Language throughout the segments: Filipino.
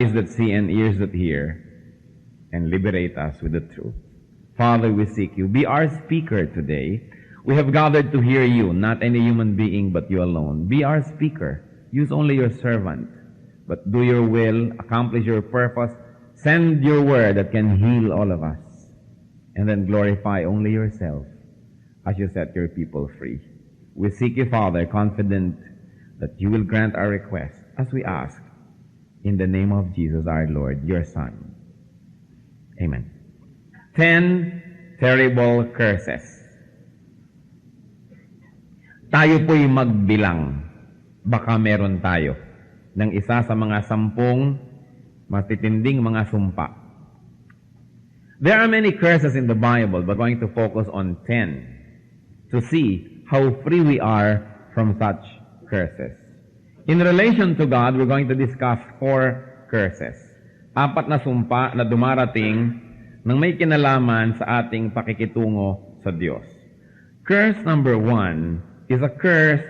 eyes that see and ears that hear, and liberate us with the truth. Father, we seek you. Be our speaker today. We have gathered to hear you, not any human being but you alone. Be our speaker. Use only your servant, but do your will, accomplish your purpose, send your word that can heal all of us, and then glorify only yourself as you set your people free. We seek you, Father, confident that you will grant our request as we ask in the name of Jesus our Lord, your Son. Amen. 10 terrible curses. Tayo po'y magbilang. Baka meron tayo ng isa sa mga 10 matitinding mga sumpa. There are many curses in the Bible, but we're going to focus on 10 to see how free we are from such curses. In relation to God, we're going to discuss 4 curses. 4 na sumpa na dumarating nang may kinalaman sa ating pakikitungo sa Diyos. Curse number 1 is a curse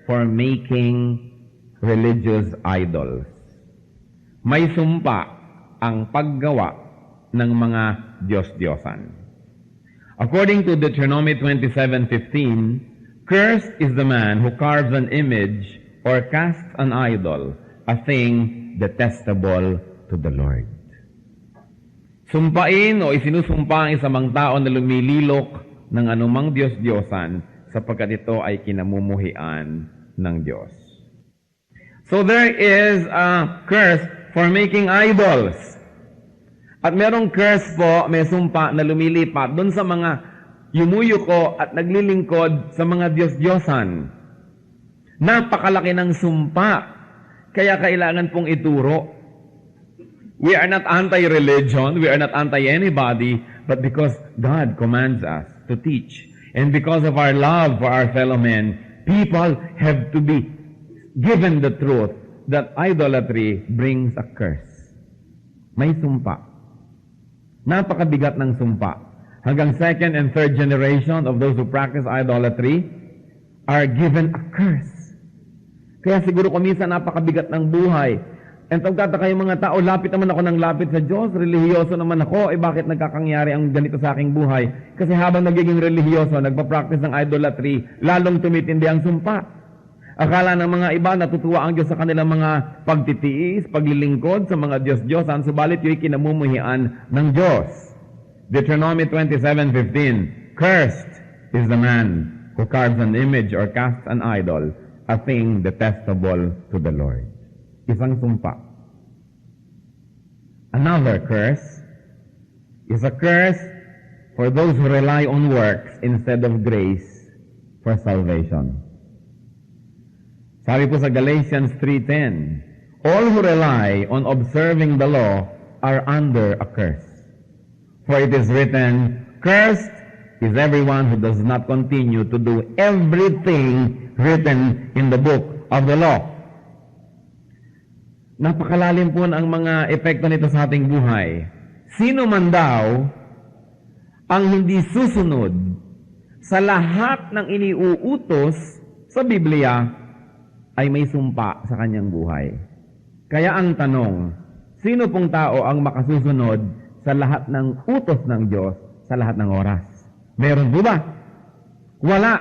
for making religious idols. May sumpa ang paggawa ng mga Diyos-Diyosan. According to Deuteronomy 27:15, cursed is the man who carves an image or casts an idol, a thing detestable to the Lord. Sumpain o isinusumpa ang isang tao na lumililok ng anumang Diyos-Diyosan sapagkat ito ay kinamumuhian ng Diyos. So there is a curse for making idols. At merong curse po, may sumpa na lumilipat doon sa mga yumuyuko at naglilingkod sa mga Diyos-Diyosan. Napakalaki ng sumpa, kaya kailangan pong ituro. We are not anti-religion, we are not anti-anybody, but because God commands us to teach, and because of our love for our fellow men, people have to be given the truth that idolatry brings a curse. May sumpa. Napakabigat ng sumpa. Hanggang 2nd and 3rd generation of those who practice idolatry are given a curse. Kaya siguro kuminsan napakabigat ng buhay. And pagkataka yung mga tao, lapit naman ako ng lapit sa Diyos, relihiyoso naman ako, bakit nagkakangyari ang ganito sa aking buhay? Kasi habang nagiging relihiyoso, nagpa-practice ng idolatry, lalong tumitindi ang sumpa. Akala ng mga iba, natutuwa ang Diyos sa kanilang mga pagtitiis, paglilingkod sa mga Diyos-Diyosan, subalit yung kinamumuhian ng Diyos. Deuteronomy 27:15, cursed is the man who carves an image or casts an idol, a thing detestable to the Lord. Isang sumpa. Another curse is a curse for those who rely on works instead of grace for salvation. Sabi po sa Galatians 3:10, all who rely on observing the law are under a curse. For it is written, cursed is everyone who does not continue to do everything written in the book of the law. Napakalalim po ang mga epekto nito sa ating buhay. Sino man daw ang hindi susunod sa lahat ng iniuutos sa Biblia ay may sumpa sa kanyang buhay. Kaya ang tanong, sino pong tao ang makasusunod sa lahat ng utos ng Diyos sa lahat ng oras? Meron po ba? Wala.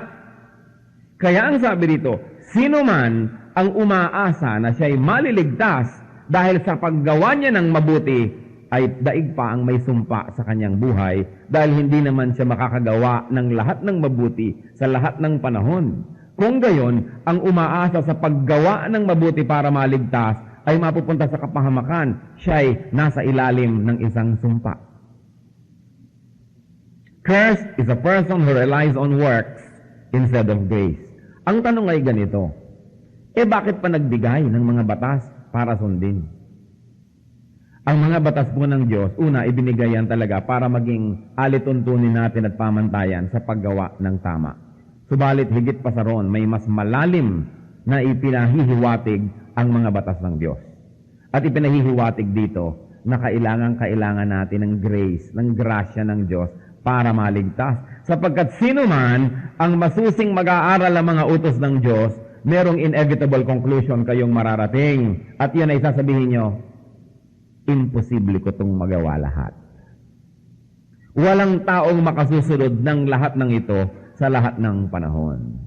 Kaya ang sabi dito, sino man ang umaasa na siya'y maliligtas dahil sa paggawa niya ng mabuti, ay daig pa ang may sumpa sa kanyang buhay dahil hindi naman siya makakagawa ng lahat ng mabuti sa lahat ng panahon. Kung gayon, ang umaasa sa paggawa ng mabuti para maligtas ay mapupunta sa kapahamakan, siya'y nasa ilalim ng isang sumpa. Cursed is a person who relies on works instead of grace. Ang tanong ay ganito, bakit pa nagbigay ng mga batas para sundin? Ang mga batas po ng Diyos, una, ibinigay yan talaga para maging alituntunin natin at pamantayan sa paggawa ng tama. Subalit, higit pa sa roon, may mas malalim na ipinahihiwatig ang mga batas ng Diyos. At ipinahihiwatig dito na kailangan natin ng grace, ng grasya ng Diyos para maligtas. Sapagkat sino man ang masusing mag-aaral ng mga utos ng Diyos, merong inevitable conclusion kayong mararating. At yun ay sasabihin nyo, imposible ko itong magawa lahat. Walang taong makasusunod ng lahat ng ito sa lahat ng panahon.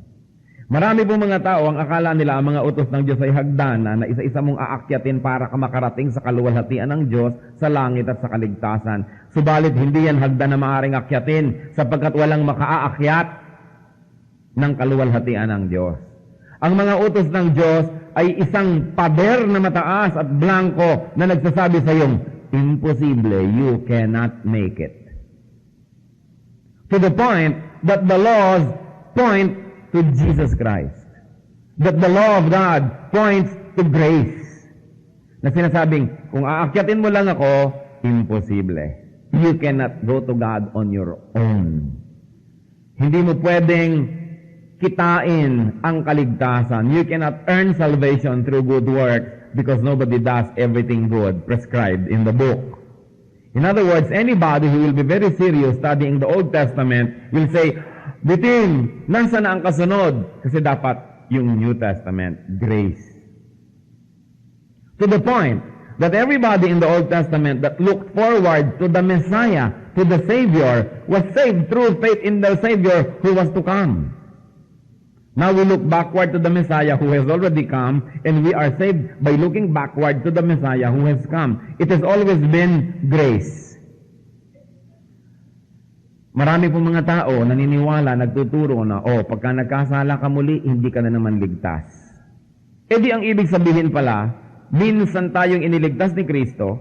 Marami pong mga tao ang akala nila ang mga utos ng Diyos ay hagdanan na isa-isa mong aakyatin para ka makarating sa kaluwalhatian ng Diyos sa langit at sa kaligtasan. Subalit hindi yan hagdan na maaaring akyatin sapagkat walang makaakyat ng kaluwalhatian ng Diyos. Ang mga utos ng Diyos ay isang pader na mataas at blanco na nagsasabi sa iyong, imposible, you cannot make it. To the point that the laws point to Jesus Christ. That the law of God points to grace. Na sinasabing, kung aakyatin mo lang ako, imposible. You cannot go to God on your own. Hindi mo pwedeng kitain ang kaligtasan. You cannot earn salvation through good works because nobody does everything good prescribed in the book. In other words, anybody who will be very serious studying the Old Testament will say, Bitin, nasa na ang kasunod? Kasi dapat yung New Testament, grace. To the point that everybody in the Old Testament that looked forward to the Messiah, to the Savior, was saved through faith in the Savior who was to come. Now we look backward to the Messiah who has already come, and we are saved by looking backward to the Messiah who has come. It has always been grace. Marami pong mga tao naniniwala, nagtuturo na, pagka nagkasala ka muli, hindi ka na naman ligtas. E di ang ibig sabihin pala, minsan tayong iniligtas ni Kristo,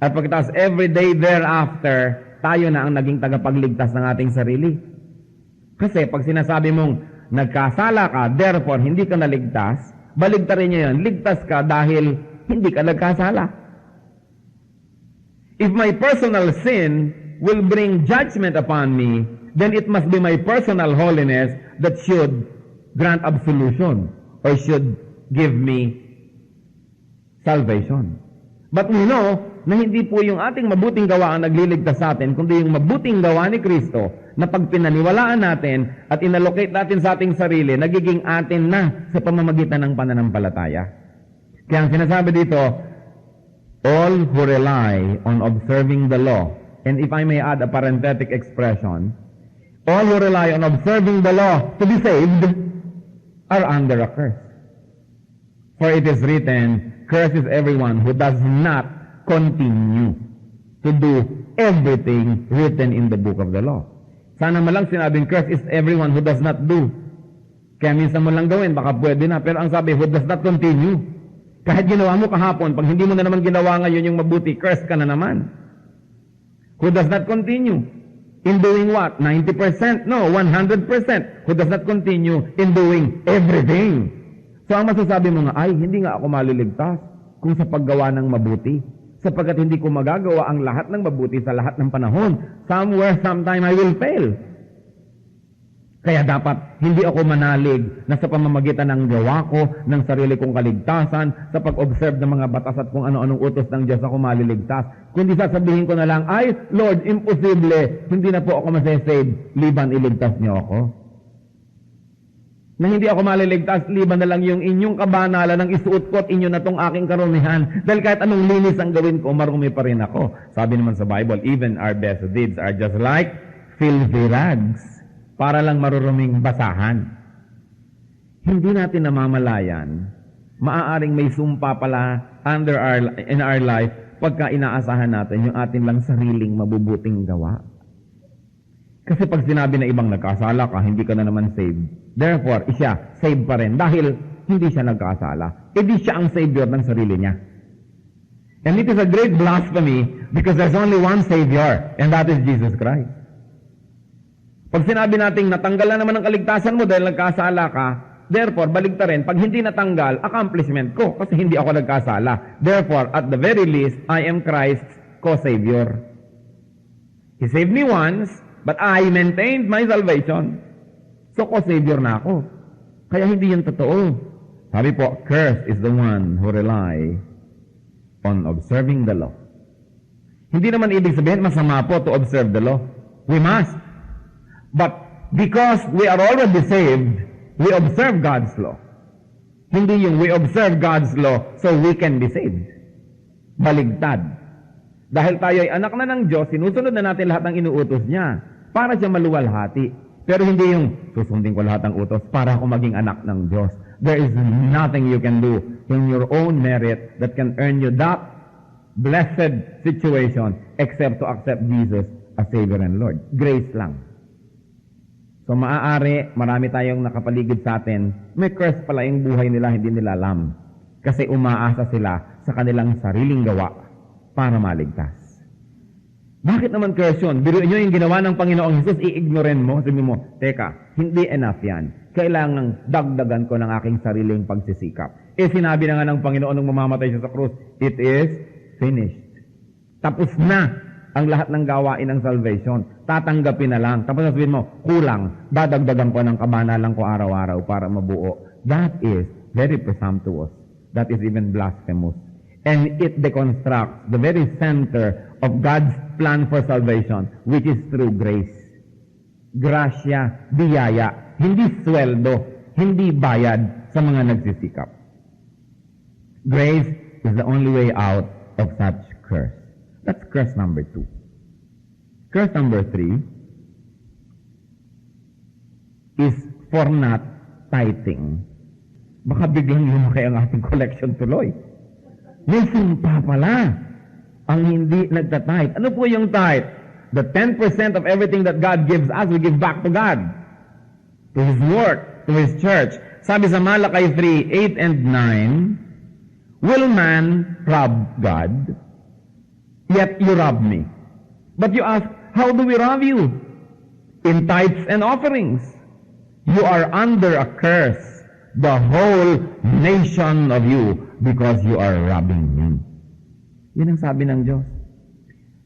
at pagkatapos every day thereafter, tayo na ang naging tagapagligtas ng ating sarili. Kasi pag sinasabi mong, nagkasala ka, therefore hindi ka naligtas, baligtarin niyo yan, ligtas ka dahil hindi ka nagkasala. If my personal sin will bring judgment upon me, then it must be my personal holiness that should grant absolution or should give me salvation. But we know na hindi po yung ating mabuting gawa ang nagliligtas sa atin, kundi yung mabuting gawa ni Kristo na pag pinaniwalaan natin at inallocate natin sa ating sarili, nagiging atin na sa pamamagitan ng pananampalataya. Kaya ang sinasabi dito, all who rely on observing the law, and if I may add a parenthetic expression, all who rely on observing the law to be saved are under a curse. For it is written, cursed is everyone who does not continue to do everything written in the book of the law. Sana malang sinabing cursed is everyone who does not do. Kaya minsan mo lang gawin, baka pwede na. Pero ang sabi, who does not continue. Kahit ginawa mo kahapon, pag hindi mo na naman ginawa ngayon yung mabuti, cursed ka na naman. Who does not continue in doing what? 90%? No, 100%. Who does not continue in doing everything? So ang masasabi mo nga, ay, hindi nga ako maliligtas kung sa paggawa ng mabuti. Sapagkat hindi ko magagawa ang lahat ng mabuti sa lahat ng panahon. Somewhere, sometime, I will fail. Kaya dapat hindi ako manalig na sa pamamagitan ng gawa ko, ng sarili kong kaligtasan, sa pag-observe ng mga batas at kung ano-anong utos ng Diyos ako maliligtas. Kundi sasabihin ko na lang, ay, Lord, imposible, hindi na po ako masasave, liban iligtas niyo ako. Na hindi ako maliligtas, liban na lang yung inyong kabanalan ng isuot ko at inyo na tong aking karumihan. Dahil kahit anong linis ang gawin ko, marumi pa rin ako. Sabi naman sa Bible, even our best deeds are just like filthy rags, para lang maruruming basahan. Hindi natin namamalayan, maaaring may sumpa pala in our life pagka inaasahan natin yung atin lang sariling mabubuting gawa. Kasi pag sinabi na ibang nagkasala ka, hindi ka na naman saved. Therefore, siya, saved pa rin dahil hindi siya nagkasala. Di siya ang savior ng sarili niya. And it is a great blasphemy because there's only one Savior, and that is Jesus Christ. Pag sinabi natin natanggal na naman ang kaligtasan mo dahil nagkasala ka, therefore, baligtarin, pag hindi natanggal, accomplishment ko kasi hindi ako nagkasala. Therefore, at the very least, I am Christ's co-savior. He saved me once, but I maintained my salvation. So, co-savior na ako. Kaya hindi yan totoo. Sabi po, cursed is the one who rely on observing the law. Hindi naman ibig sabihin, masama po to observe the law. We must. But because we are already saved, we observe God's law. Hindi yung we observe God's law so we can be saved. Baligtad. Dahil tayo ay anak na ng Diyos, sinusunod na natin lahat ng inuutos niya para siya maluwalhati. Pero hindi yung susundin ko lahat ng utos para ako maging anak ng Diyos. There is nothing you can do in your own merit that can earn you that blessed situation except to accept Jesus as Savior and Lord. Grace lang. So maaari, marami tayong nakapaligid sa atin, may curse pala yung buhay nila, hindi nila alam. Kasi umaasa sila sa kanilang sariling gawa para maligtas. Bakit naman curse yun? Biruin nyo yung ginawa ng Panginoong Jesus, i-ignoren mo. Sabi mo, teka, hindi enough yan. Kailangang dagdagan ko ng aking sariling pagsisikap. Sinabi na nga ng Panginoon nung mamamatay siya sa krus, it is finished. Tapos na ang lahat ng gawain ng salvation. Tatanggapin na lang. Tapos sabihin mo, kulang. Dadagdagan ko ng kabanalan ko araw-araw para mabuo. That is very presumptuous. That is even blasphemous. And it deconstructs the very center of God's plan for salvation, which is through grace. Grasya, biyaya, hindi sweldo, hindi bayad sa mga nagsisikap. Grace is the only way out of such curse. That's curse number 2. Curse number 3 is for not tithing. Baka biglang lumaki ang ating collection tuloy. May sumpa pala ang hindi nagtatithe. Ano po yung tithe? The 10% of everything that God gives us, we give back to God. To His work, to His church. Sabi sa Malachi 3:8 and 9, will man rob God? Yet you rob me. But you ask, how do we rob you? In tithes and offerings. You are under a curse, the whole nation of you, because you are robbing me. Yun ang sabi ng Diyos.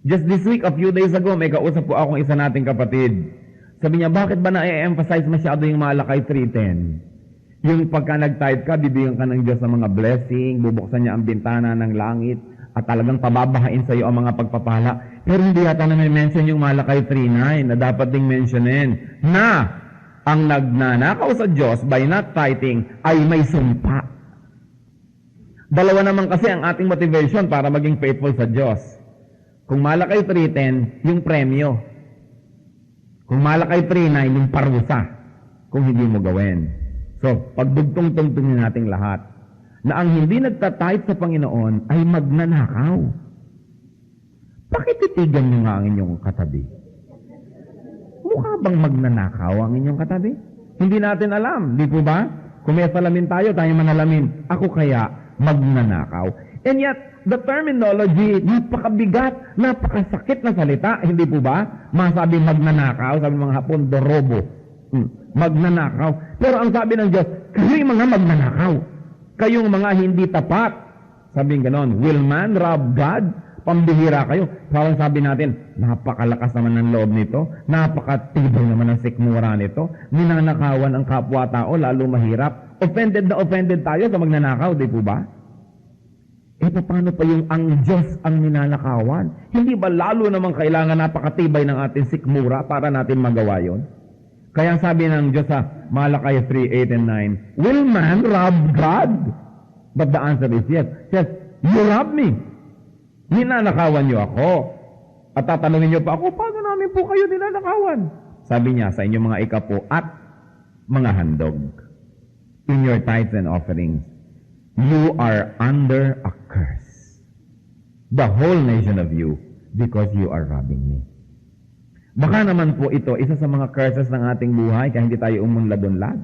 Just this week, a few days ago, may kausap po akong isa nating kapatid. Sabi niya, bakit ba na-emphasize masyado yung Malakay 3:10? Yung pagka nag-tithe ka, bibigyan ka ng Diyos ng mga blessing, bubuksan niya ang bintana ng langit, at talagang pababahain sa iyo ang mga pagpapala. Pero hindi yata na may mention yung Malakay 3:9 na dapat ding mentionin na ang nagnanakaw sa Diyos by not tithing ay may sumpa. Dalawa naman kasi ang ating motivation para maging faithful sa Diyos. Kung Malakay 3:10, yung premyo. Kung Malakay 3:9, yung parusa. Kung hindi mo gawin. So, pagdugtong-tungtungin nating lahat na ang hindi nagtatithe sa Panginoon ay magnanakaw. Bakit titigan nyo nga ang inyong katabi? Mukha bang magnanakaw ang inyong katabi? Hindi natin alam, di po ba? Kung may salamin tayo manalamin. Ako kaya magnanakaw. And yet, the terminology, napakabigat, napakasakit na salita, hindi po ba? Masabi magnanakaw, sabi mga Hapon, dorobo. Magnanakaw. Pero ang sabi ng Diyos, kayo'y mga magnanakaw. Kayong mga hindi tapat. Sabi ganon, will man rob God? Pambihira kayo. Parang sabi natin, napakalakas naman ng loob nito, napakatibay naman ng sikmura nito, ninanakawan ang kapwa-tao, lalo mahirap. Offended na offended tayo sa magnanakaw, di po ba? Paano pa yung ang Diyos ang ninanakawan? Hindi ba lalo naman kailangan napakatibay ng ating sikmura para natin magawa yon? Kaya sabi ng Diyos sa Malakay 3:8 and 9, will man rob God? But the answer is yes. Yes, you rob me. Ninanakawan niyo ako. At tatanungin niyo pa ako, paano namin po kayo ninanakawan? Sabi niya sa inyong mga ikapo at mga handog. In your tithes and offerings, you are under a curse. The whole nation of you, because you are robbing me. Baka naman po ito, isa sa mga curses ng ating buhay, kaya hindi tayo umunlad-unlad.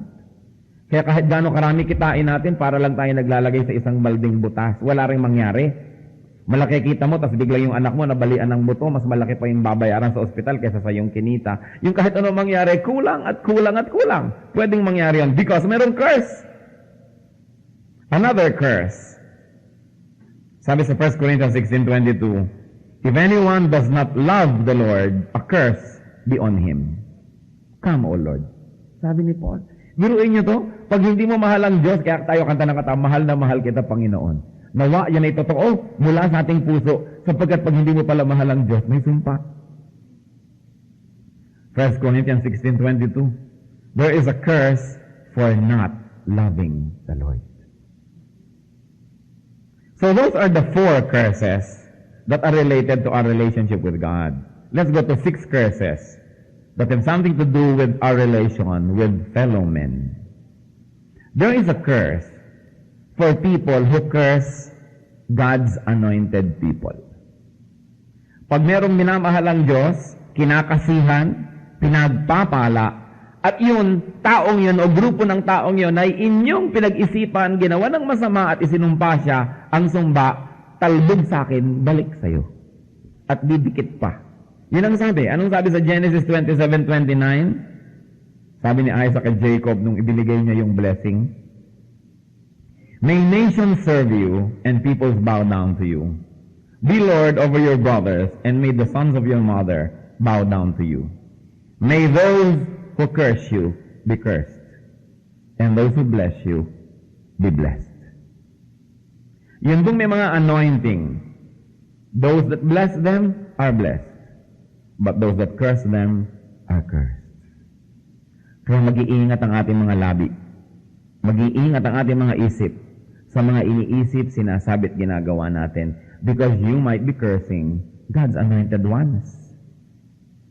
Kaya kahit gaano karami kitain natin, para lang tayo naglalagay sa isang balding butas, wala ring mangyari. Malaki kita mo, tapos bigla yung anak mo nabalian ng buto, mas malaki pa yung babayaran sa ospital kaysa sa yung kinita. Yung kahit ano mangyari, kulang at kulang at kulang. Pwedeng mangyari yan because meron curse. Another curse. Sabi sa 1 Corinthians 16:22, if anyone does not love the Lord, a curse be on him. Come, O Lord. Sabi ni Paul. Biruin niyo to, pag hindi mo mahal ang Diyos, kaya tayo kanta ng kata, mahal na mahal kita, Panginoon. Nawa, yan ay totoo mula sa ating puso, sapagkat pag hindi mo pala mahal ang Diyos, may sumpa. 1 Corinthians 16:22, there is a curse for not loving the Lord. So those are the 4 curses that are related to our relationship with God. Let's go to 6 curses that have something to do with our relation with fellow men. There is a curse for people who curse God's anointed people. Pag merong minamahal ang Diyos, kinakasihan, pinagpapala, at yun, taong yun o grupo ng taong yun ay inyong pinag-isipan, ginawa ng masama at isinumpa siya, ang sumba, talbog sa akin, balik sa'yo. At didikit pa. Yun ang sabi. Anong sabi sa Genesis 27:29? Sabi ni Isaac at Jacob nung ibinigay niya yung blessing, "May nations serve you, and peoples bow down to you. Be Lord over your brothers, and may the sons of your mother bow down to you. May those who curse you be cursed, and those who bless you be blessed." Yun dong may mga anointing. Those that bless them are blessed, but those that curse them are cursed. Kaya mag-iingat ang ating mga labi. Mag-iingat ang ating mga isip sa mga iniisip, sinasabi at ginagawa natin, because you might be cursing God's anointed ones.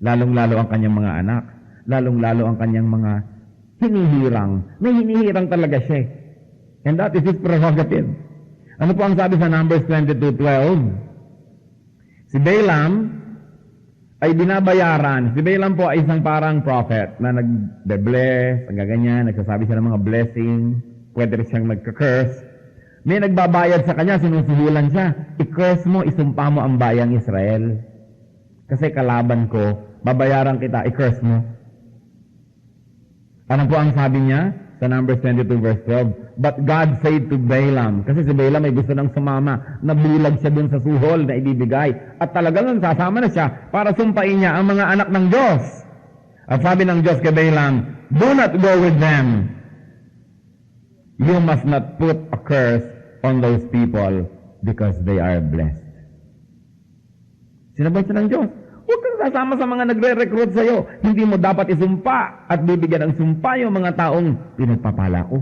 Lalong-lalo ang kanyang mga anak, lalong-lalo ang kanyang mga hinihirang. May hinihirang talaga siya. And that is his prerogative. Ano po ang sabi sa Numbers 22:12? Si Balaam ay binabayaran. Si Balaam po ay isang parang prophet na nag-bless, ang gaganyan, nagsasabi siya ng mga blessing, pwede rin siyang nagka-curse. May nagbabayad sa kanya, sinusuhulan siya. I-curse mo, isumpa mo ang bayang Israel. Kasi kalaban ko, babayaran kita, i-curse mo. Ano po ang sabi niya sa Numbers 22:12? But God said to Balaam, kasi si Balaam ay gusto nang sumama, nabulag siya dun sa suhol na ibibigay. At talagang sasama na siya para sumpain niya ang mga anak ng Diyos. At sabi ng Diyos kay Balaam, "Do not go with them. You must not put a curse on those people because they are blessed." Sinabay siya ng Diyos, huwag kang sasama sa mga nagre-recruit sa'yo. Hindi mo dapat isumpa at bibigyan ng sumpa yung mga taong pinagpapala ko.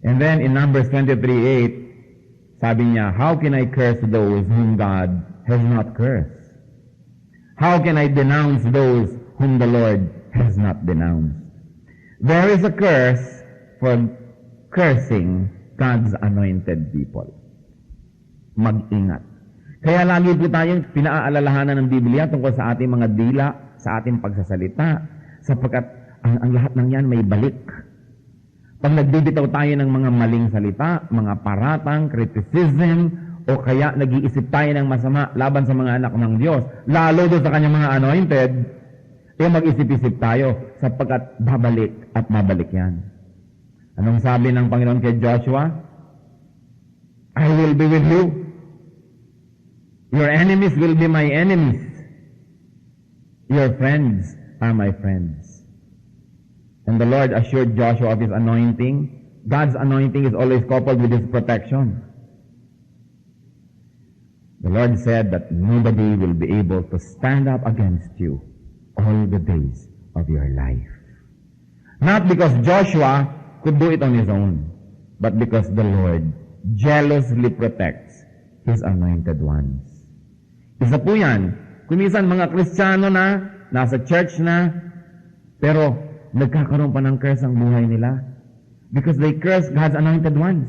And then in Numbers 23:8, sabi niya, "How can I curse those whom God has not cursed? How can I denounce those whom the Lord has not denounced?" There is a curse for cursing God's anointed people. Mag-ingat. Kaya lagi po tayong pinaaalalahanan ng Biblia tungkol sa ating mga dila, sa ating pagsasalita, sapagkat ang lahat ng yan may balik. Pag nagbibitaw tayo ng mga maling salita, mga paratang, criticism, o kaya nag-iisip tayo ng masama laban sa mga anak ng Diyos, lalo doon sa kanyang mga anointed, mag-isip-isip tayo sapagkat babalik at babalik yan. Anong sabi ng Panginoon kay Joshua? "I will be with you. Your enemies will be my enemies. Your friends are my friends." And the Lord assured Joshua of his anointing. God's anointing is always coupled with his protection. The Lord said that nobody will be able to stand up against you all the days of your life. Not because Joshua could do it on his own, but because the Lord jealously protects his anointed ones. Isa po yan. Kumisan mga Kristiyano na, nasa church na, pero nagkakaroon pa ng curse ang buhay nila. Because they curse God's anointed ones.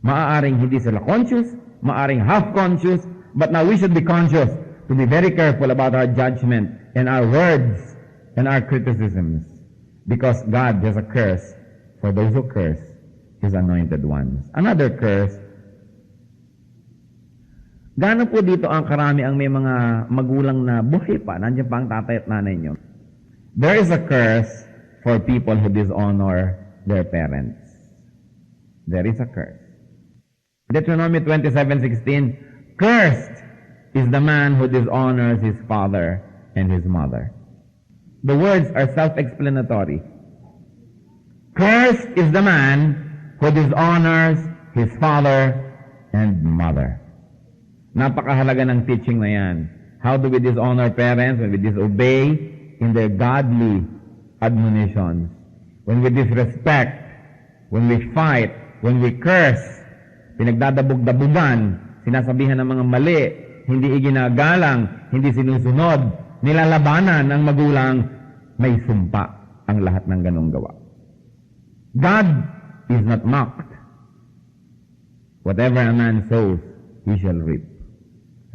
Maaaring hindi sila conscious, maaaring half-conscious, but now we should be conscious to be very careful about our judgment and our words and our criticisms. Because God has a curse for those who curse his anointed ones. Another curse. Gaano po dito ang karami ang may mga magulang na buhay pa, nandiyan pa ang tatay at nanay nyo? There is a curse for people who dishonor their parents. There is a curse. Deuteronomy 27:16, "Cursed is the man who dishonors his father and his mother." The words are self-explanatory. Cursed is the man who dishonors his father and mother. Napakahalaga ng teaching na yan. How do we dishonor parents? When we disobey in their godly admonitions. When we disrespect, when we fight, when we curse, pinagdadabog-dabugan, sinasabihan ng mga mali, hindi iginagalang, hindi sinusunod, nilalabanan ng magulang, may sumpa ang lahat ng ganong gawa. God is not mocked. Whatever a man sows, he shall reap.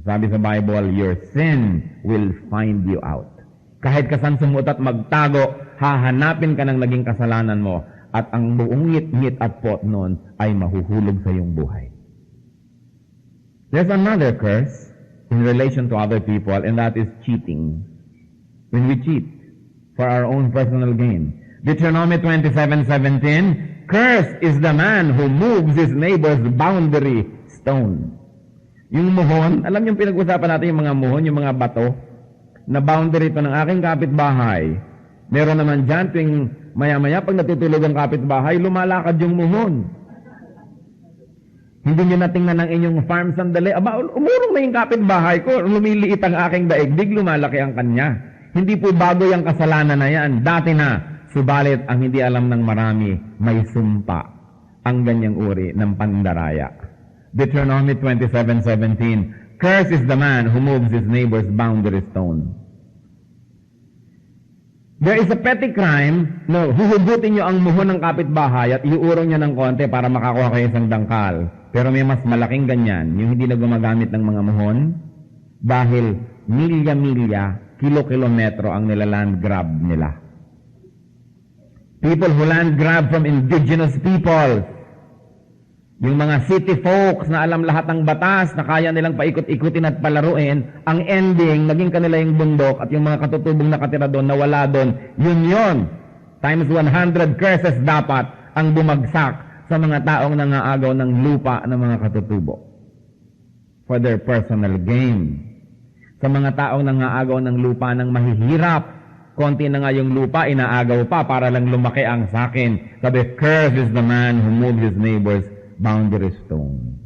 Sabi sa Bible, your sin will find you out. Kahit kasan sumut at magtago, hahanapin ka ng naging kasalanan mo at ang buong ngit-ngit at pot nun ay mahuhulog sa iyong buhay. There's another curse in relation to other people, and that is cheating. When we cheat for our own personal gain. Deuteronomy 27:17, cursed is the man who moves his neighbor's boundary stone. Yung muhon, alam yung pinag-usapan natin yung mga muhon, yung mga bato, na boundary ito ng aking kapitbahay. Meron naman dyan, tuwing maya-maya, pag natutulog ang kapitbahay, lumalakad yung muhon. Hindi nyo natingnan ng inyong farm sandali. Aba, umurong na yung kapitbahay ko, lumiliit ang aking daigdig, lumalaki ang kanya. Hindi po bago yung kasalanan na yan. Dati na, subalit ang hindi alam ng marami, may sumpa ang ganyang uri ng pandaraya. Deuteronomy 27:17, cursed is the man who moves his neighbor's boundary stone. There is a petty crime, no, huhugutin nyo ang muhon ng kapitbahay at iuurong nyo ng konti para makakuha kayo isang dangkal. Pero may mas malaking ganyan, yung hindi na gumagamit ng mga muhon, dahil milya-milya, kilo-kilometro ang nilaland grab nila. People who land grab from indigenous people, yung mga city folks na alam lahat ng batas, na kaya nilang paikot-ikutin at palaruin, ang ending, naging kanila yung bundok at yung mga katutubong nakatira doon, nawala doon, yun. Times 100 curses dapat ang bumagsak sa mga taong nangaagaw ng lupa ng mga katutubo for their personal gain. Sa mga taong nangaagaw ng lupa ng mahihirap, konti na nga yung lupa, inaagaw pa para lang lumaki ang sakin. Sabi, cursed is the man who moves his neighbor's boundary stone.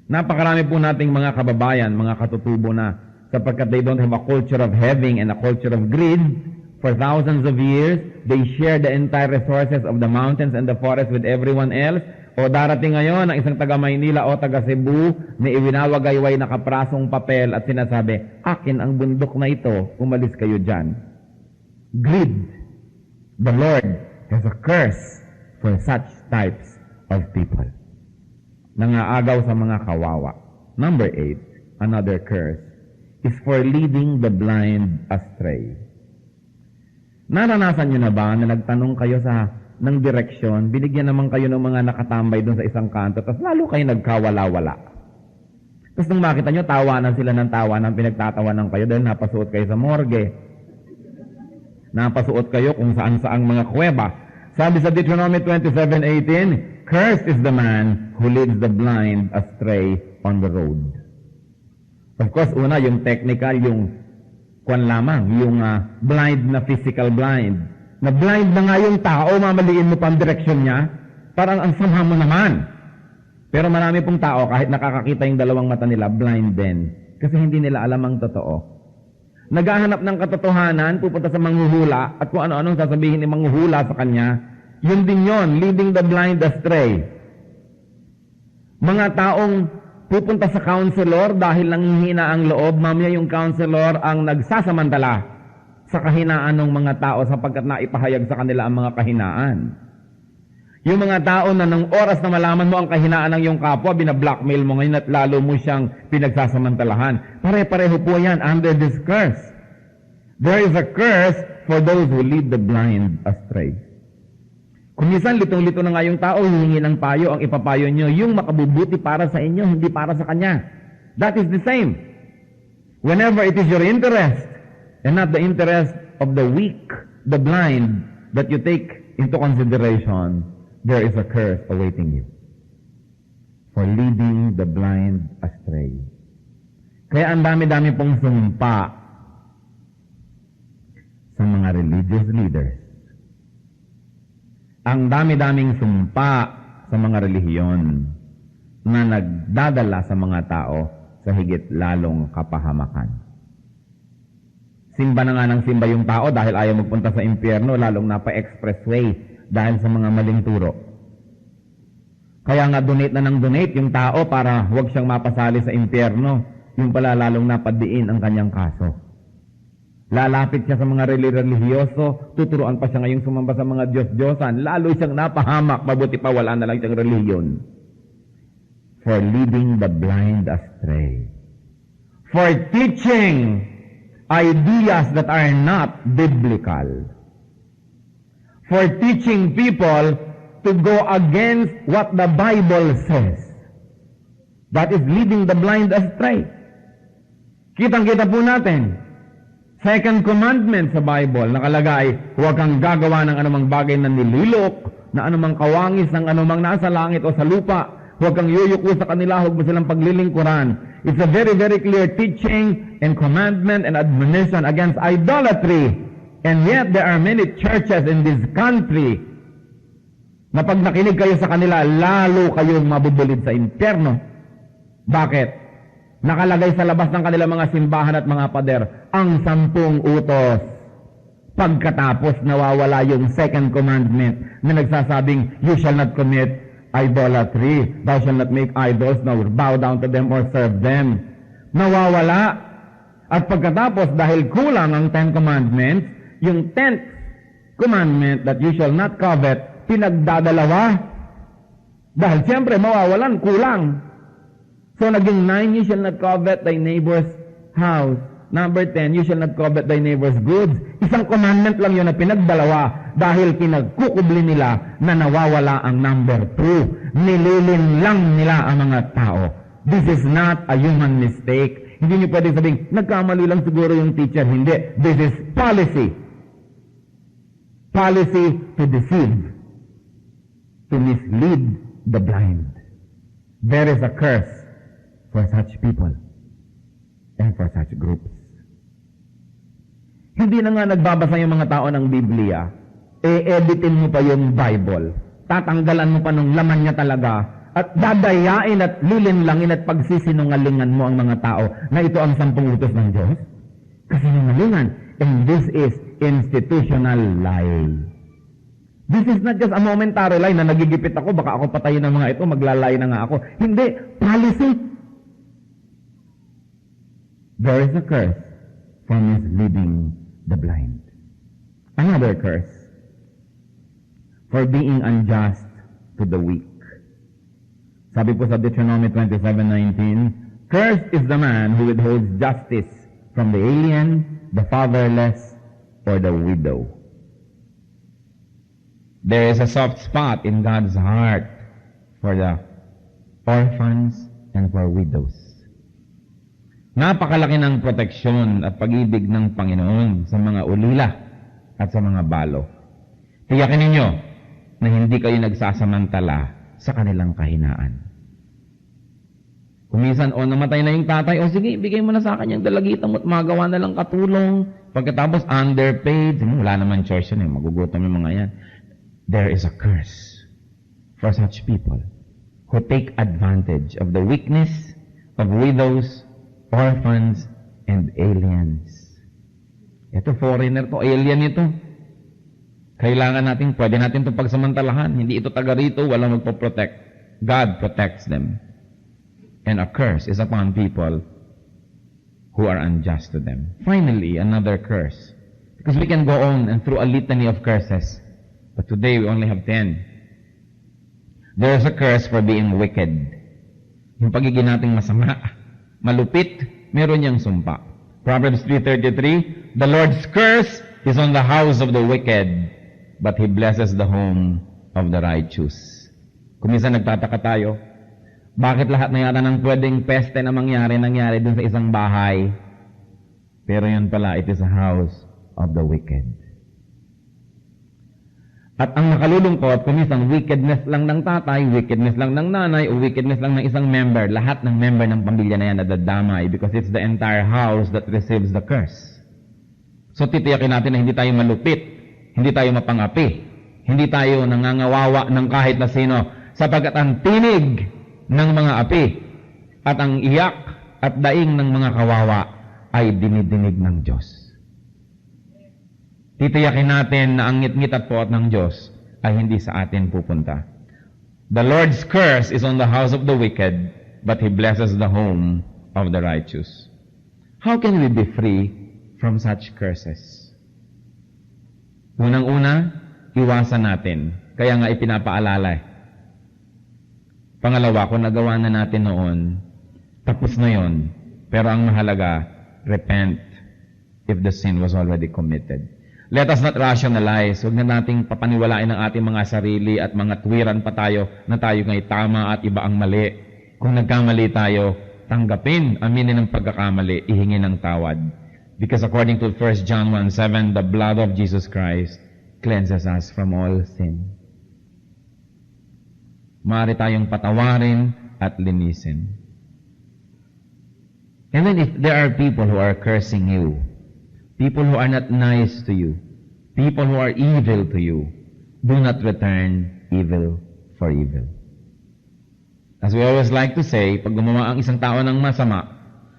Napakarami po nating mga kababayan, mga katutubo na sapagkat they don't have a culture of having and a culture of greed. For thousands of years, they share the entire resources of the mountains and the forest with everyone else. O darating ngayon ang isang taga Maynila o taga Cebu na iwinawagayway na kaprasong papel at sinasabi, akin ang bundok na ito, umalis kayo dyan. Greed. The Lord has a curse for such types of people. Nangaagaw sa mga kawawa. Number 8, another curse, is for leading the blind astray. Naranasan nyo na ba na nagtanong kayo ng direksyon, binigyan naman kayo ng mga nakatambay doon sa isang kanto, tapos lalo kayo nagkawala-wala. Tapos nung makita nyo, tawanan sila ng tawanan, pinagtatawanan kayo dahil napasuot kayo sa morgue. Napasuot kayo kung saan-saang mga kuweba. Sabi sa Deuteronomy 27:18, cursed is the man who leads the blind astray on the road. Of course, una, yung technical, yung kwan lamang, yung blind na physical blind. Na blind na nga yung tao, mamaliin mo pa ang direksyon niya, parang ang sama mo naman. Pero marami pong tao, kahit nakakakita yung dalawang mata nila, blind din. Kasi hindi nila alam ang totoo. Naghahanap ng katotohanan, pupunta sa manghuhula, at kung ano-anong sasabihin ni manghuhula sa kanya, yun din yon, leading the blind astray. Mga taong pupunta sa counselor dahil nanghihina ang loob, mamaya yung counselor ang nagsasamantala sa kahinaan ng mga tao sapagkat naipahayag sa kanila ang mga kahinaan. Yung mga tao na ng oras na malaman mo ang kahinaan ng iyong kapwa, binablockmail mo ngayon at lalo mo siyang pinagsasamantalahan. Pare-pareho po yan under this curse. There is a curse for those who lead the blind astray. Kung minsan litong-lito na nga yung tao, hihingi ng payo, ang ipapayo nyo, yung makabubuti para sa inyo, hindi para sa kanya. That is the same. Whenever it is your interest, and not the interest of the weak, the blind, that you take into consideration, there is a curse awaiting you for leading the blind astray. Kaya ang dami-dami pong sumpa sa mga religious leaders. Ang dami-daming sumpa sa mga relihiyon na nagdadala sa mga tao sa higit lalong kapahamakan. Simba na nga ng simba yung tao dahil ayaw magpunta sa impyerno, lalong napa-expressway dahil sa mga maling turo. Kaya nga donate na ng donate yung tao para huwag siyang mapasali sa impyerno. Yung pala lalong napadiin ang kanyang kaso. Lalapit siya sa mga relihiyoso, tuturuan pa siya ngayong sumamba sa mga Diyos-Diyosan. Lalo siyang napahamak, mabuti pa wala na lang siyang relihiyon. For leading the blind astray. For teaching ideas that are not biblical. For teaching people to go against what the Bible says. That is leading the blind astray. Kitang-kita po natin. Second commandment sa Bible, nakalagay, huwag kang gagawa ng anumang bagay na nililok, na anumang kawangis ng anumang nasa langit o sa lupa. Huwag kang yuyuko sa kanila, huwag mo silang paglilingkuran. It's a very, very clear teaching and commandment and admonition against idolatry. And yet, there are many churches in this country na pag nakinig kayo sa kanila, lalo kayong mabubulid sa impyerno. Bakit? Nakalagay sa labas ng kanilang mga simbahan at mga pader, ang 10 utos. Pagkatapos, nawawala yung second commandment na nagsasabing, you shall not commit idolatry. Thou shall not make idols, nor bow down to them or serve them. Nawawala. At pagkatapos, dahil kulang ang 10 commandments, yung 10th commandment that you shall not covet, pinagdadalawa. Dahil siyempre, mawawalan, kulang. So, naging 9, you shall not covet thy neighbor's house. Number 10, you shall not covet thy neighbor's goods. Isang commandment lang yun na pinagdalawa dahil pinagkukubli nila na nawawala ang number 2. Nililin lang nila ang mga tao. This is not a human mistake. Hindi niyo pwedeng sabing, nagkamali lang siguro yung teacher. Hindi. This is policy. Policy to deceive. To mislead the blind. There is a curse for such people and for such groups. Hindi na nga nagbabasa yung mga tao ng Biblia, editin mo pa yung Bible, tatanggalan mo pa ng laman niya talaga, at dadayain at lilinlangin at pagsisinungalingan mo ang mga tao na ito ang 10 utos ng Diyos. Kasinungalingan. And this is institutional lie. This is not just a momentary lie na nagigipit ako, baka ako patayin ng mga ito, maglalay na nga ako. Hindi. Policy. There is a curse for misleading the blind. Another curse for being unjust to the weak. Sabi po sa Deuteronomy 27:19, cursed is the man who withholds justice from the alien, the fatherless, or the widow. There is a soft spot in God's heart for the orphans and for widows. Napakalaki ng proteksyon at pag-ibig ng Panginoon sa mga ulila at sa mga balo. Tiyakin ninyo na hindi kayo nagsasamantala sa kanilang kahinaan. Kumisan, namatay na yung tatay, sige, bigay mo na sa akin yung dalagita mo at magawa na lang katulong. Pagkatapos, underpaid, wala naman choice yun, magugutom yung mga yan. There is a curse for such people who take advantage of the weakness of widows, orphans, and aliens. Ito, foreigner to, alien ito. Kailangan natin, pwede natin itong pagsamantalahan. Hindi ito taga rito, walang magpo-protect. God protects them. And a curse is upon people who are unjust to them. Finally, another curse. Because we can go on and through a litany of curses. But today, we only have 10. There is a curse for being wicked. Yung pagiging nating masama, malupit, meron niyang sumpa. Proverbs 3:33, the Lord's curse is on the house of the wicked, but He blesses the home of the righteous. Kung minsan nagtataka tayo, bakit lahat na yata ng pwedeng peste na nangyari dun sa isang bahay? Pero yun pala, it is a house of the wicked. At ang nakalulungkot, kung minsan wickedness lang ng tatay, wickedness lang ng nanay, o wickedness lang ng isang member, lahat ng member ng pamilya na yan nadadamay because it's the entire house that receives the curse. So titiyakin natin na hindi tayo malupit, hindi tayo mapangapi, hindi tayo nangangawawa ng kahit na sino, sapagkat ang tinig ng mga api at ang iyak at daing ng mga kawawa ay dinidinig ng Diyos. Titiyakin natin na ang ngit-ngit at poot ng Diyos ay hindi sa atin pupunta. The Lord's curse is on the house of the wicked, but He blesses the home of the righteous. How can we be free from such curses? Unang-una, iwasan natin. Kaya nga ipinapaalala. Pangalawa, kung nagawa na natin noon, tapos na yon. Pero ang mahalaga, repent if the sin was already committed. Let us not rationalize. Huwag na nating papaniwalain ang ating mga sarili at mga tuwiran pa tayo na tayo ngay tama at iba ang mali. Kung nagkamali tayo, tanggapin, aminin ang pagkakamali, ihingi ng tawad. Because according to 1 John 1:7, the blood of Jesus Christ cleanses us from all sin. Maaari tayong patawarin at linisin. And then if there are people who are cursing you, people who are not nice to you, people who are evil to you, do not return evil for evil. As we always like to say, pag gumawa ang isang tao ng masama,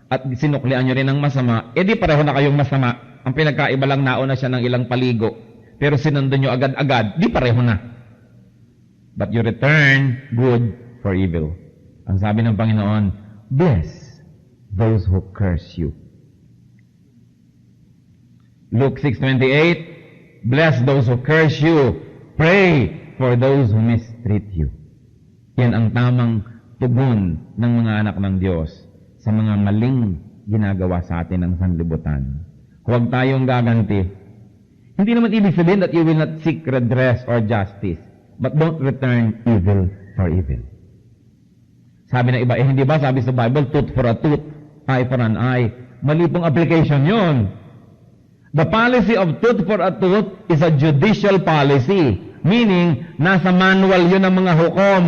at sinuklian nyo rin ng masama, edi pareho na kayong masama. Ang pinagkaiba lang nauna siya ng ilang paligo. Pero sinundan nyo agad-agad, di pareho na. But you return good for evil. Ang sabi ng Panginoon, bless those who curse you. Luke 6:28, bless those who curse you. Pray for those who mistreat you. Yan ang tamang tugon ng mga anak ng Diyos sa mga maling ginagawa sa atin ng sanlibutan. Huwag tayong gaganti. Hindi naman ibig sabihin that you will not seek redress or justice, but don't return evil for evil. Sabi ng iba, hindi ba sabi sa Bible, tooth for a tooth, eye for an eye? Mali pong application yun. The policy of tooth for a tooth is a judicial policy. Meaning, nasa manual yun ng mga hukom.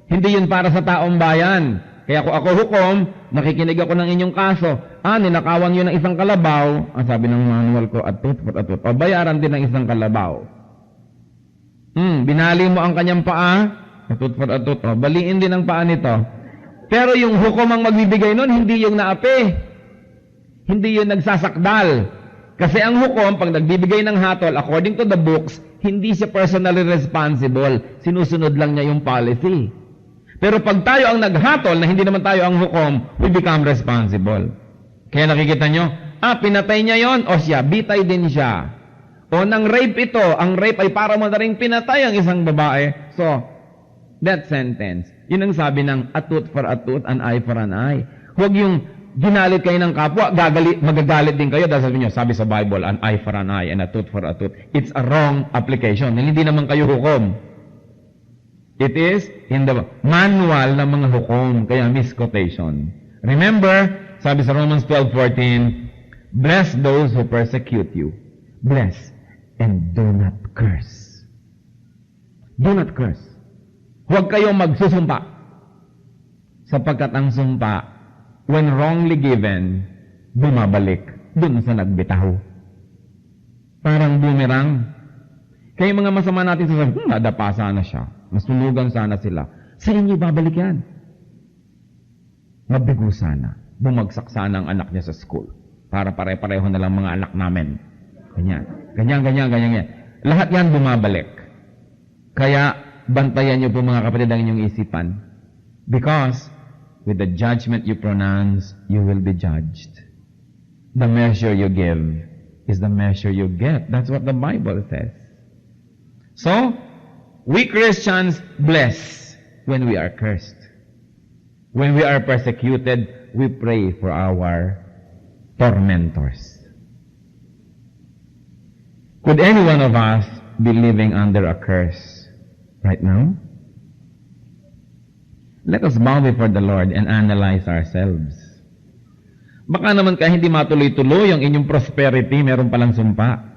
Hindi yun para sa taong bayan. Kaya kung ako hukom, nakikinig ako ng inyong kaso. Ninakawan yun ng isang kalabaw. Ang sabi ng manual ko, a tooth for a tooth. O bayaran din ng isang kalabaw. Binali mo ang kanyang paa, a tooth for a tooth. O, baliin din ang paa nito. Pero yung hukom ang magbibigay nun, hindi yung naapi. Hindi yung nagsasakdal. Kasi ang hukom, pag nagbibigay ng hatol, according to the books, hindi siya personally responsible. Sinusunod lang niya yung policy. Pero pag tayo ang naghatol, na hindi naman tayo ang hukom, we become responsible. Kaya nakikita nyo, pinatay niya yon, o siya, bitay din siya. O nang rape ito, ang rape ay para mo na rin pinatay ang isang babae. So, that sentence, yun ang sabi ng a tooth for a tooth, an eye for an eye. Huwag yung ginalit kayo ng kapwa, magagalit din kayo dahil sabi sa Bible, an eye for an eye and a tooth for a tooth. It's a wrong application. Hindi naman kayo hukom. It is in the manual ng mga hukom, kaya misquotation. Remember, sabi sa Romans 12:14, bless those who persecute you. Bless and do not curse. Do not curse. Huwag kayong magsusumpa. Sapagkat ang sumpa, when wrongly given, bumabalik dun sa nagbitaw. Parang boomerang. Kaya mga masama natin sasabihin, nadapa sana siya. Masunugan sana sila. Sa inyo babalik yan. Mabigo sana. Bumagsak sana ang anak niya sa school. Para pare-pareho na lang mga anak namin. Ganyan. Ganyan. Lahat yan bumabalik. Kaya, bantayan niyo po mga kapatid ang inyong isipan. Because, with the judgment you pronounce, you will be judged. The measure you give is the measure you get. That's what the Bible says. So, we Christians bless when we are cursed. When we are persecuted, we pray for our tormentors. Could any one of us be living under a curse right now? Let us bow before the Lord and analyze ourselves. Baka naman kaya hindi matuloy-tuloy ang inyong prosperity, meron palang sumpa.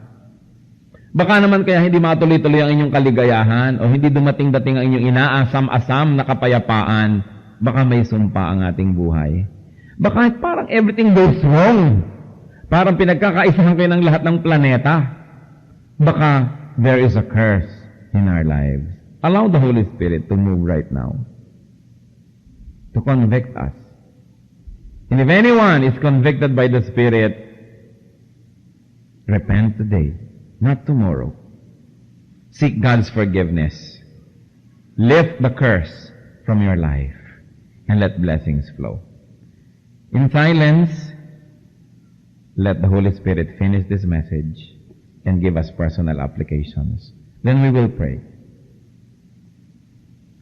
Baka naman kaya hindi matuloy-tuloy ang inyong kaligayahan o hindi dumating-dating ang inyong inaasam-asam na kapayapaan, baka may sumpa ang ating buhay. Baka parang everything goes wrong. Parang pinagkakaisahan kayo ng lahat ng planeta. Baka there is a curse in our lives. Allow the Holy Spirit to move right now. To convict us. And if anyone is convicted by the Spirit, repent today. Not tomorrow. Seek God's forgiveness. Lift the curse from your life and let blessings flow. In silence, let the Holy Spirit finish this message and give us personal applications. Then we will pray.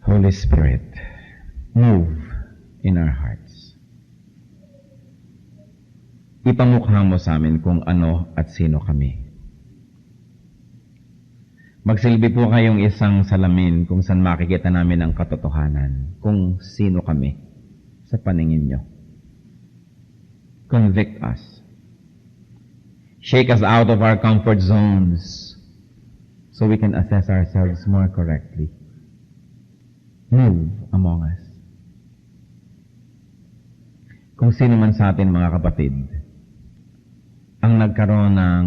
Holy Spirit, move in our hearts. Ipamukha mo sa amin kung ano at sino kami. Magsilbi po kayong isang salamin kung saan makikita namin ang katotohanan, kung sino kami sa paningin nyo. Convict us. Shake us out of our comfort zones so we can assess ourselves more correctly. Move among us. Kung sino man sa atin, mga kapatid, ang nagkaroon ng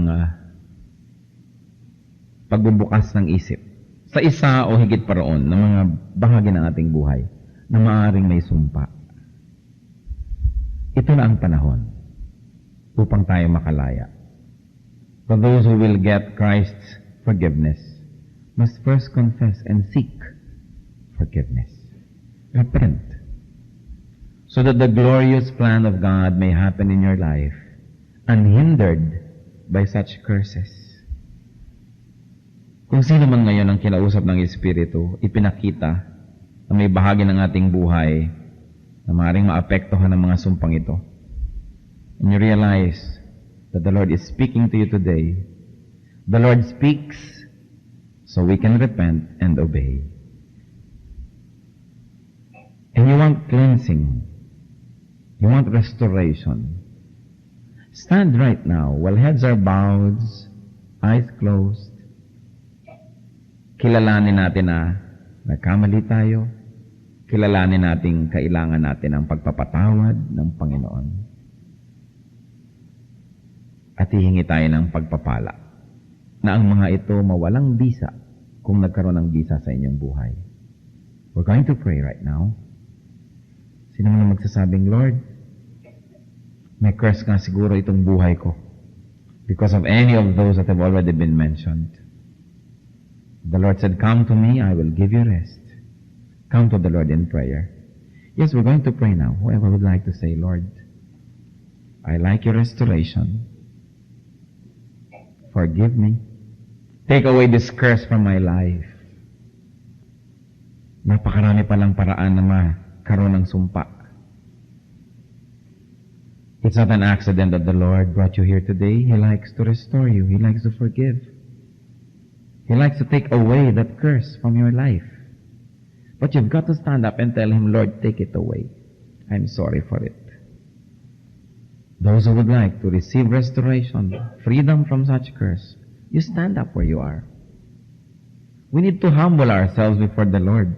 pagbubukas ng isip sa isa o higit pa roon ng mga bahagi ng ating buhay na maaaring may sumpa. Ito na ang panahon upang tayo makalaya. For those who will get Christ's forgiveness must first confess and seek forgiveness. Repent, so that the glorious plan of God may happen in your life, unhindered by such curses. Kung sino man ngayon ang kinausap ng Espiritu, ipinakita na may bahagi ng ating buhay na maaaring maapektuhan ng mga sumpang ito. And you realize that the Lord is speaking to you today. The Lord speaks so we can repent and obey. And you want cleansing. You want restoration. Stand right now while heads are bowed, eyes closed. Kilalanin natin na nagkamali tayo. Kilalanin natin kailangan natin ang pagpapatawad ng Panginoon. At hihingi tayo ng pagpapala na ang mga ito mawalang bisa kung nagkaroon ng bisa sa inyong buhay. We're going to pray right now. Sino man magsasabing, Lord, may curse nga siguro itong buhay ko because of any of those that have already been mentioned. The Lord said, come to me, I will give you rest. Come to the Lord in prayer. Yes, we're going to pray now. Whoever would like to say, Lord, I like your restoration. Forgive me. Take away this curse from my life. Napakarami palang paraan na makaroon ng sumpa. It's not an accident that the Lord brought you here today. He likes to restore you. He likes to forgive. He likes to take away that curse from your life. But you've got to stand up and tell Him, Lord, take it away. I'm sorry for it. Those who would like to receive restoration, freedom from such curse, you stand up where you are. We need to humble ourselves before the Lord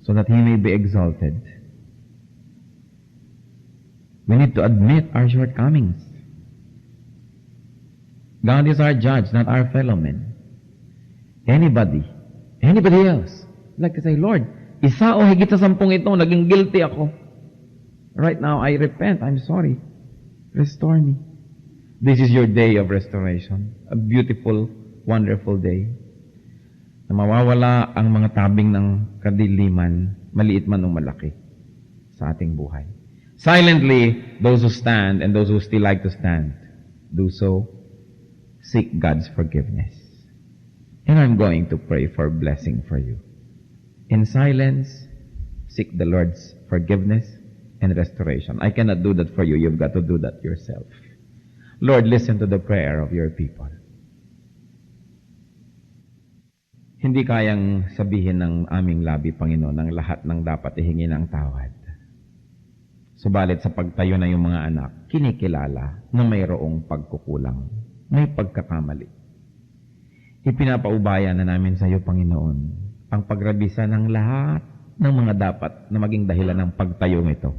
so that He may be exalted. We need to admit our shortcomings. God is our judge, not our fellow men. Anybody else, like to say, Lord, isa o higit sa 10 ito, naging guilty ako. Right now, I repent. I'm sorry. Restore me. This is your day of restoration. A beautiful, wonderful day. Na mawawala ang mga tabing ng kadiliman, maliit man o malaki, sa ating buhay. Silently, those who stand and those who still like to stand, do so. Seek God's forgiveness. And I'm going to pray for blessing for you. In silence, seek the Lord's forgiveness and restoration. I cannot do that for you. You've got to do that yourself. Lord, listen to the prayer of your people. Hindi kayang sabihin ng aming labi, Panginoon, ang lahat ng dapat ihingi ng tawad. Subalit sa pagtayo na yung mga anak, kinikilala na mayroong pagkukulang, may pagkakamali. Ipinapaubaya na namin sa iyo, Panginoon, ang pagrabisa ng lahat ng mga dapat na maging dahilan ng pagtayong ito.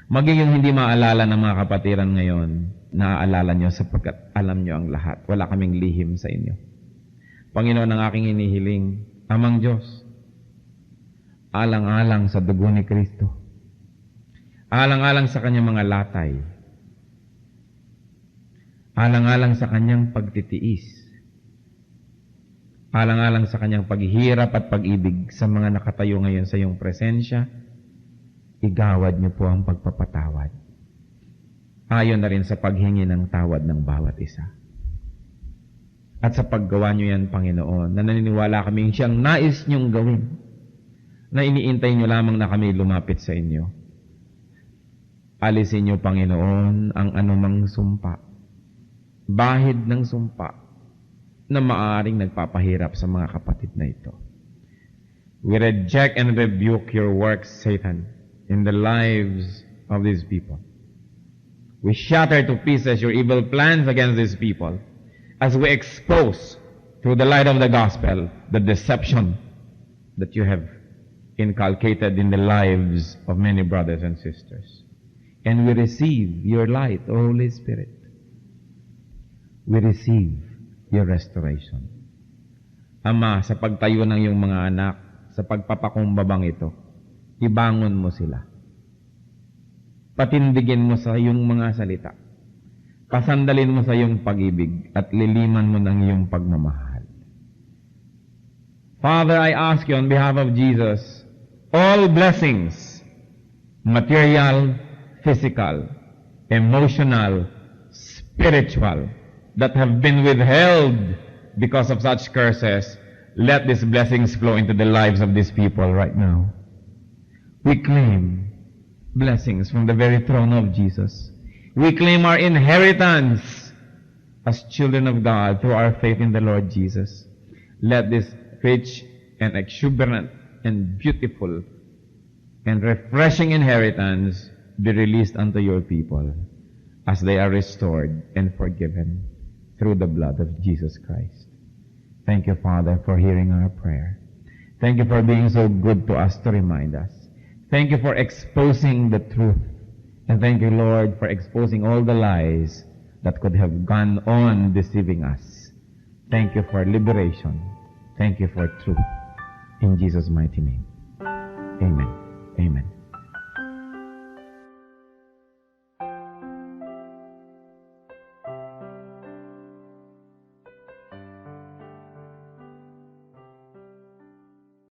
Maging yung hindi maalala ng mga kapatiran ngayon, naaalala nyo sapagkat alam nyo ang lahat. Wala kaming lihim sa inyo. Panginoon, ang aking hinihiling, Amang Diyos, alang-alang sa dugo ni Kristo, alang-alang sa kanyang mga latay, alang-alang sa kanyang pagtitiis, Alang-alang sa kanyang paghihirap at pag-ibig sa mga nakatayo ngayon sa iyong presensya, igawad niyo po ang pagpapatawad. Ayon na rin sa paghingi ng tawad ng bawat isa. At sa paggawa niyo yan, Panginoon, na naniniwala kaming siyang nais niyong gawin, na iniintay niyo lamang na kami lumapit sa inyo. Alisin niyo, Panginoon, ang anumang sumpa, bahid ng sumpa, na maaaring nagpapahirap sa mga kapatid na ito. We reject and rebuke your works, Satan, in the lives of these people. We shatter to pieces your evil plans against these people as we expose through the light of the gospel the deception that you have inculcated in the lives of many brothers and sisters. And we receive your light, O Holy Spirit. We receive your restoration. Ama, sa pagtayo ng iyong mga anak, sa pagpapakumbabang ito, ibangon mo sila. Patindigin mo sa iyong mga salita. Pasandalin mo sa iyong pag-ibig at liliman mo ng iyong pagmamahal. Father, I ask you on behalf of Jesus, all blessings, material, physical, emotional, spiritual, that have been withheld because of such curses, let these blessings flow into the lives of these people right now. We claim blessings from the very throne of Jesus. We claim our inheritance as children of God through our faith in the Lord Jesus. Let this rich and exuberant and beautiful and refreshing inheritance be released unto your people as they are restored and forgiven through the blood of Jesus Christ. Thank you, Father, for hearing our prayer. Thank you for being so good to us to remind us. Thank you for exposing the truth. And thank you, Lord, for exposing all the lies that could have gone on deceiving us. Thank you for liberation. Thank you for truth. In Jesus' mighty name. Amen.